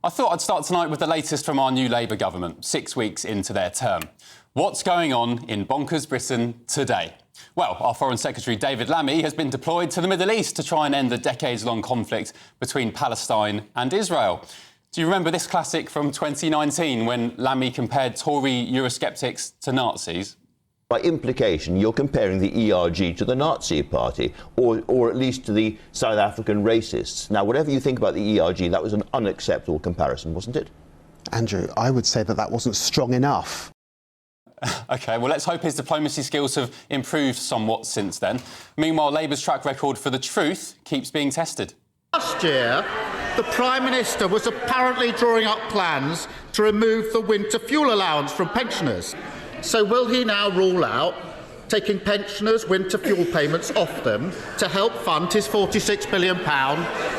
I thought I'd start tonight with the latest from our new Labour government, 6 weeks into their term. What's going on in Bonkers Britain today? Well, our Foreign Secretary David Lammy has been deployed to the Middle East to try and end the decades-long conflict between Palestine and Israel. Do you remember this classic from 2019 when Lammy compared Tory Eurosceptics to Nazis? By implication, you're comparing the ERG to the Nazi Party, or at least to the South African racists. Now, whatever you think about the ERG, that was an unacceptable comparison, wasn't it? Andrew, I would say that wasn't strong enough. OK, well, let's hope his diplomacy skills have improved somewhat since then. Meanwhile, Labour's track record for the truth keeps being tested. Last year, the Prime Minister was apparently drawing up plans to remove the winter fuel allowance from pensioners. So will he now rule out taking pensioners' winter fuel payments off them to help fund his £46 billion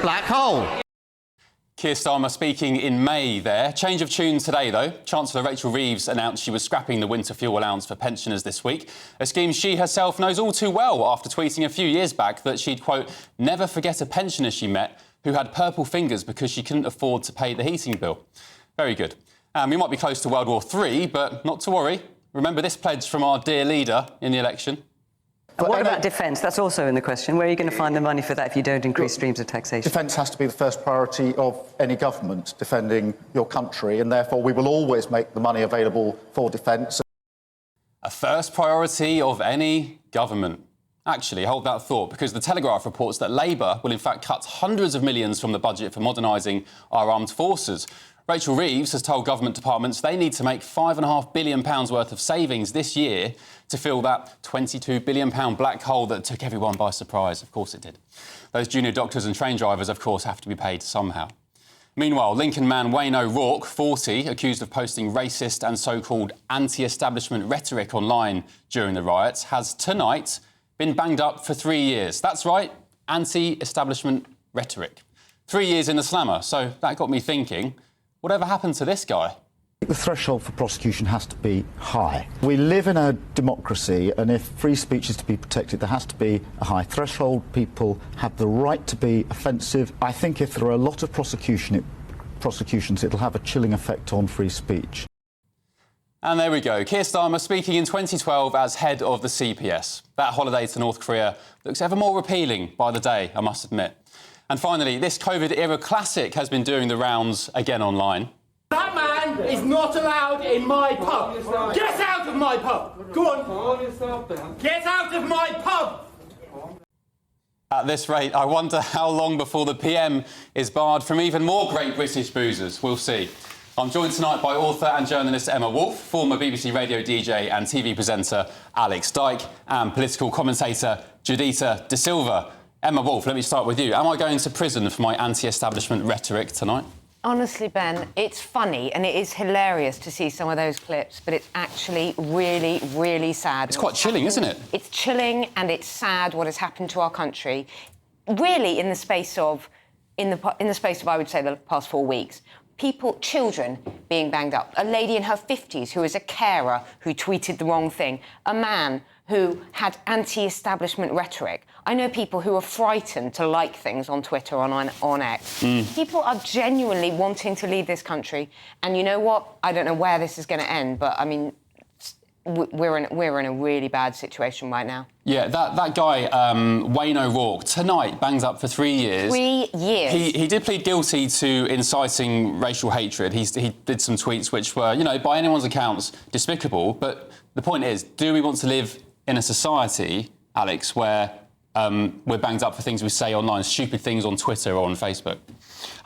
black hole? Keir Starmer speaking in May there. Change of tune today, though. Chancellor Rachel Reeves announced she was scrapping the winter fuel allowance for pensioners this week, a scheme she herself knows all too well after tweeting a few years back that she'd, quote, never forget a pensioner she met who had purple fingers because she couldn't afford to pay the heating bill. Very good. We might be close to World War III, but not to worry. Remember this pledge from our dear leader in the election? And what about defence? That's also in the question. Where are you going to find the money for that if you don't increase streams of taxation? Defence has to be the first priority of any government, defending your country, and therefore we will always make the money available for defence. A first priority of any government. Actually, hold that thought, because the Telegraph reports that Labour will in fact cut hundreds of millions from the budget for modernising our armed forces. Rachel Reeves has told government departments they need to make £5.5 billion worth of savings this year to fill that £22 billion black hole that took everyone by surprise. Of course it did. Those junior doctors and train drivers, of course, have to be paid somehow. Meanwhile, Lincoln man Wayne O'Rourke, 40, accused of posting racist and so-called anti-establishment rhetoric online during the riots, has tonight been banged up for 3 years. That's right, anti-establishment rhetoric. 3 years in the slammer, so that got me thinking, whatever happened to this guy? The threshold for prosecution has to be high. We live in a democracy, and if free speech is to be protected, there has to be a high threshold. People have the right to be offensive. I think if there are a lot of prosecutions, it'll have a chilling effect on free speech. And there we go. Keir Starmer speaking in 2012 as head of the CPS. That holiday to North Korea looks ever more appealing by the day, I must admit. And finally, this COVID-era classic has been doing the rounds again online. That man is not allowed in my pub. Get out of my pub. Go on. Get out of my pub. At this rate, I wonder how long before the PM is barred from even more great British boozers. We'll see. I'm joined tonight by author and journalist Emma Wolfe, former BBC radio DJ and TV presenter Alex Dyke, and political commentator Judita De Silva. Emma Wolfe, let me start with you. Am I going to prison for my anti-establishment rhetoric tonight? Honestly, Ben, it's funny and it is hilarious to see some of those clips, but it's actually really, really sad. It's quite chilling, isn't it? It's chilling and it's sad what has happened to our country, really in the space of, I would say, the past 4 weeks. Children being banged up, a lady in her 50s who is a carer who tweeted the wrong thing, a man who had anti-establishment rhetoric. I know people who are frightened to like things on Twitter or on X. People are genuinely wanting to leave this country, and you know what? I don't know where this is going to end, but I mean, we're in a really bad situation right now. Yeah, that guy, Wayne O'Rourke, tonight bangs up for 3 years. 3 years. He did plead guilty to inciting racial hatred. He did some tweets which were, you know, by anyone's accounts, despicable. But the point is, do we want to live in a society, Alex, where we're banged up for things we say online, stupid things on Twitter or on Facebook?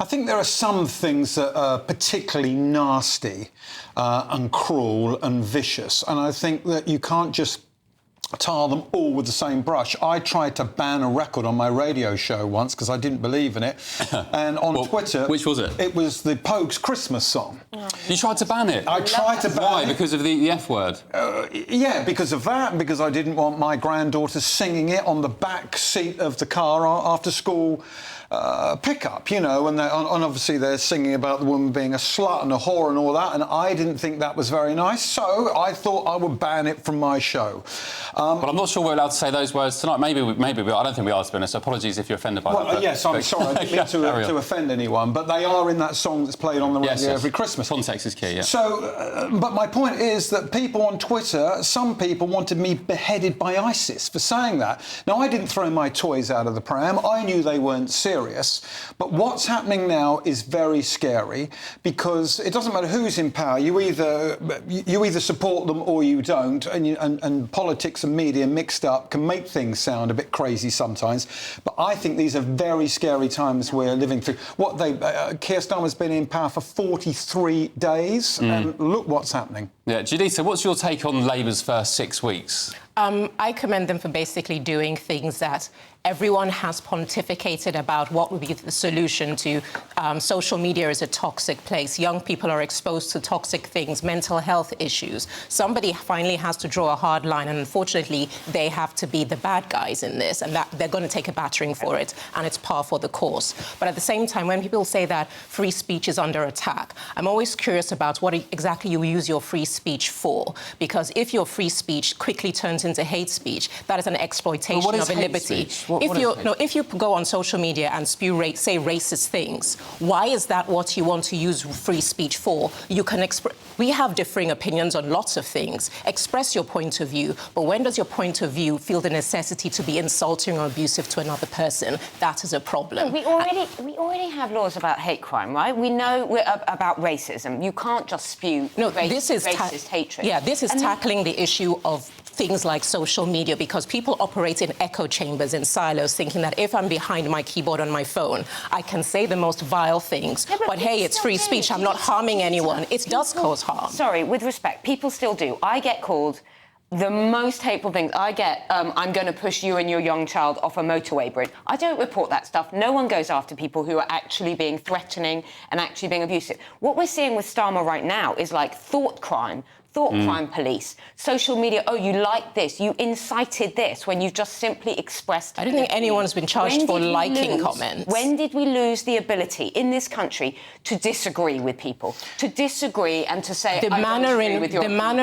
I think there are some things that are particularly nasty and cruel and vicious, and I think that you can't just tar them all with the same brush. I tried to ban a record on my radio show once because I didn't believe in it, and on Twitter... Which was it? It was the Pogues' Christmas song. You tried to ban it? I tried to ban it. Why? Because of the F word? Yeah, because of that, and because I didn't want my granddaughter singing it on the back seat of the car after school. pickup, you know, and obviously they're singing about the woman being a slut and a whore and all that, and I didn't think that was very nice, so I thought I would ban it from my show. But I'm not sure we're allowed to say those words tonight. Maybe I don't think we are, to be honest. Apologies if you're offended by that. Well, yes, I'm sorry. I didn't mean to offend anyone, but they are in that song that's played on the radio every Christmas. Context is key, yeah. So, but my point is that people on Twitter, some people wanted me beheaded by ISIS for saying that. Now, I didn't throw my toys out of the pram. I knew they weren't serious. But what's happening now is very scary, because it doesn't matter who's in power. You either support them or you don't, and politics and media mixed up can make things sound a bit crazy sometimes. But I think these are very scary times we're living through. Keir Starmer's been in power for 43 days, and look what's happening. Yeah, Juditha, what's your take on Labour's first 6 weeks? I commend them for basically doing things that everyone has pontificated about what would be the solution to. Social media is a toxic place. Young people are exposed to toxic things, mental health issues. Somebody finally has to draw a hard line, and unfortunately, they have to be the bad guys in this, and that they're going to take a battering for it, and it's par for the course. But at the same time, when people say that free speech is under attack, I'm always curious about what exactly you use your free speech for, because if your free speech quickly turns into hate speech, that is an exploitation of a liberty. If you go on social media and say racist things, why is that what you want to use free speech for? You can we have differing opinions on lots of things. Express your point of view, but when does your point of view feel the necessity to be insulting or abusive to another person? That is a problem. We already have laws about hate crime, right? We know about racism. You can't just spew racist hatred. Yeah, this is tackling the issue of things like social media, because people operate in echo chambers, in silos, thinking that if I'm behind my keyboard on my phone, I can say the most vile things. Yeah, but hey, it's free speech. I'm not harming anyone. It does cause harm. Sorry, with respect, people still do. I get called the most hateful things. I get, I'm going to push you and your young child off a motorway bridge. I don't report that stuff. No one goes after people who are actually being threatening and actually being abusive. What we're seeing with Starmer right now is like thought crime police, social media. Oh, you like this, you incited this, when you've just simply expressed. I don't think anyone's been charged for liking comments. When did we lose the ability in this country to disagree with people, to disagree and to say the manner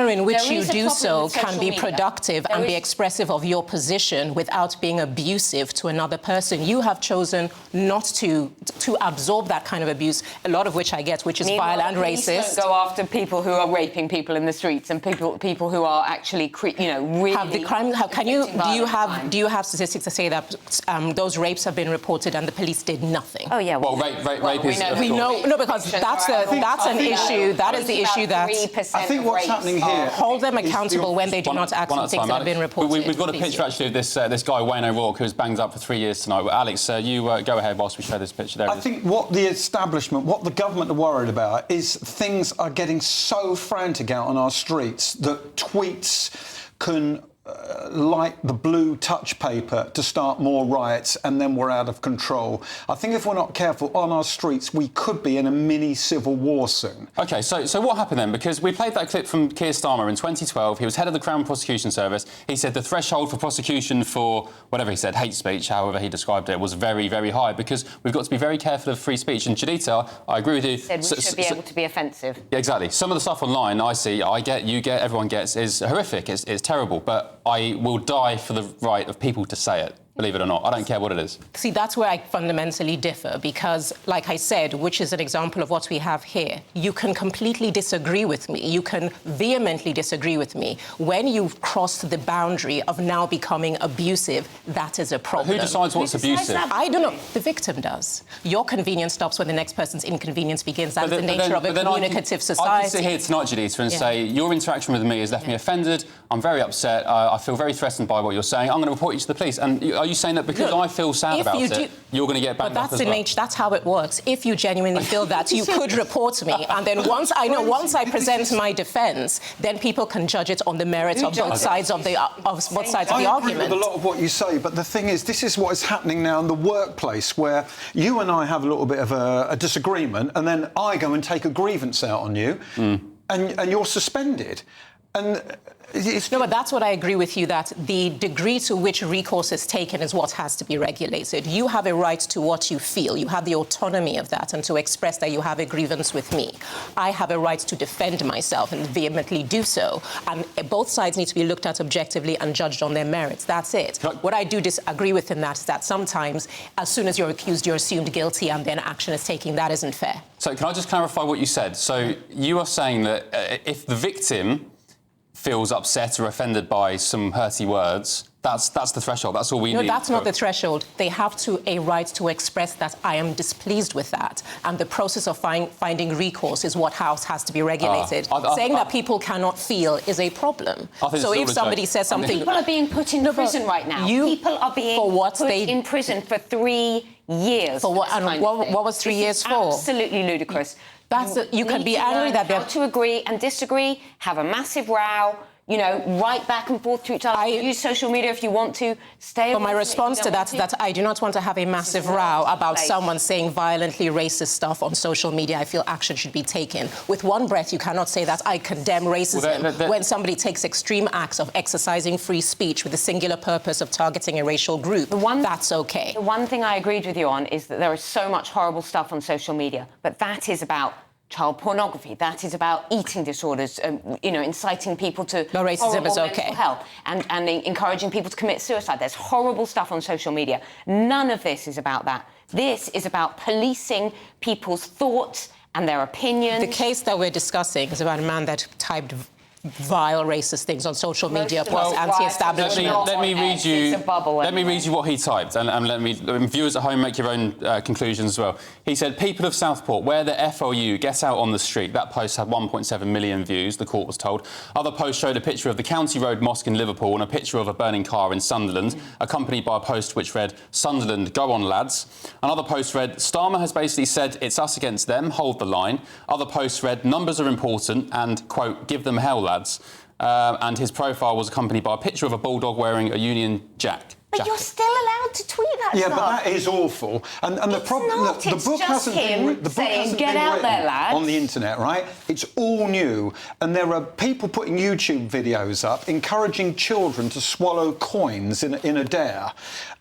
in which you do so can be productive and be expressive of your position without being abusive to another person? You have chosen not to absorb that kind of abuse, a lot of which I get, which is vile and racist. Don't go after people who are raping people in the streets and people who are actually, really have the crime. Do you have statistics to say that those rapes have been reported and the police did nothing? Oh yeah. Well, rape is. We know because that's an issue. That is the issue that I think what's happening here. Hold them accountable when they do not act on things that have been reported. We've got a picture actually of this guy Wayne O'Rourke, who was banged up for 3 years tonight. Well, Alex, you go ahead whilst we show this picture. There. I think what the establishment, what the government are worried about, is things are getting so frantic out on our streets that tweets can light the blue touch paper to start more riots, and then we're out of control. I think if we're not careful on our streets, we could be in a mini civil war soon. OK, so what happened then? Because we played that clip from Keir Starmer in 2012. He was head of the Crown Prosecution Service. He said the threshold for prosecution for, whatever he said, hate speech, however he described it, was very, very high, because we've got to be very careful of free speech. And Juditha, I agree with you. Said we should be able to be offensive. Yeah, exactly. Some of the stuff online I see, I get, you get, everyone gets, is horrific. It's terrible. But I will die for the right of people to say it. believe it or not. I don't care what it is. See, that's where I fundamentally differ, because, like I said, which is an example of what we have here, you can completely disagree with me. You can vehemently disagree with me. When you've crossed the boundary of now becoming abusive, that is a problem. Who decides what's abusive? I don't know. The victim does. Your convenience stops when the next person's inconvenience begins. That's the nature of a communicative society. I can sit here tonight, Juditha, and say, your interaction with me has left me offended. I'm very upset. I feel very threatened by what you're saying. I'm going to report you to the police. And are you saying that because I feel sad about it, you're going to get back up as well? But that's how it works. If you genuinely feel that, you could report me. And then once I present my defence, then people can judge it on the merits of both sides of the argument. I agree with a lot of what you say, but the thing is, this is what is happening now in the workplace, where you and I have a little bit of a disagreement, and then I go and take a grievance out on you, and you're suspended. And it's... No, but that's what I agree with you, that the degree to which recourse is taken is what has to be regulated. You have a right to what you feel. You have the autonomy of that and to express that you have a grievance with me. I have a right to defend myself and vehemently do so. And both sides need to be looked at objectively and judged on their merits. That's it. What I do disagree with in that is that sometimes, as soon as you're accused, you're assumed guilty and then action is taken. That isn't fair. So can I just clarify what you said? So you are saying that if the victim feels upset or offended by some hurty words, that's the threshold. That's all we need. No, that's not the threshold. They have a right to express that I am displeased with that. And the process of finding recourse is what has to be regulated. Saying that people cannot feel is a problem. So if somebody says something... People are being put in prison right now. People are being put in prison for 3 years. For what? And what was 3 years for? Absolutely ludicrous. You can be angry that they're... to agree and disagree, have a massive row, you know, write back and forth to each other, use social media if you want to, stay... But my response to that is that I do not want to have a massive row about someone saying violently racist stuff on social media. I feel action should be taken. With one breath, you cannot say that I condemn racism when somebody takes extreme acts of exercising free speech with the singular purpose of targeting a racial group. That's OK. The one thing I agreed with you on is that there is so much horrible stuff on social media, but that is about child pornography. That is about eating disorders, you know, inciting people to racism is okay. Mental health and encouraging people to commit suicide. There's horrible stuff on social media. None of this is about that. This is about policing people's thoughts and their opinions. The case that we're discussing is about a man that typed vile racist things on social media plus anti-establishment. Let me read you what he typed, and viewers at home make your own conclusions as well. He said, "People of Southport, wear the FLU, get out on the street." That post had 1.7 million views, the court was told. Other posts showed a picture of the County Road Mosque in Liverpool and a picture of a burning car in Sunderland, accompanied by a post which read, "Sunderland, go on, lads." Another post read, "Starmer has basically said it's us against them, hold the line." Other posts read, "Numbers are important," and, quote, "give them hell, lads." And his profile was accompanied by a picture of a bulldog wearing a Union Jack. But you're still allowed to tweet that stuff. Yeah, but that is awful. And the problem, the book hasn't been written on the internet, right? It's all new, and there are people putting YouTube videos up encouraging children to swallow coins in a dare.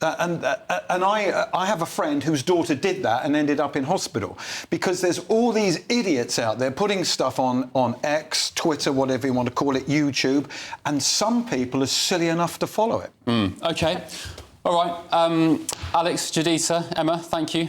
And I have a friend whose daughter did that and ended up in hospital because there's all these idiots out there putting stuff on X, Twitter, whatever you want to call it, YouTube, and some people are silly enough to follow it. OK. All right. Alex, Juditha, Emma, thank you.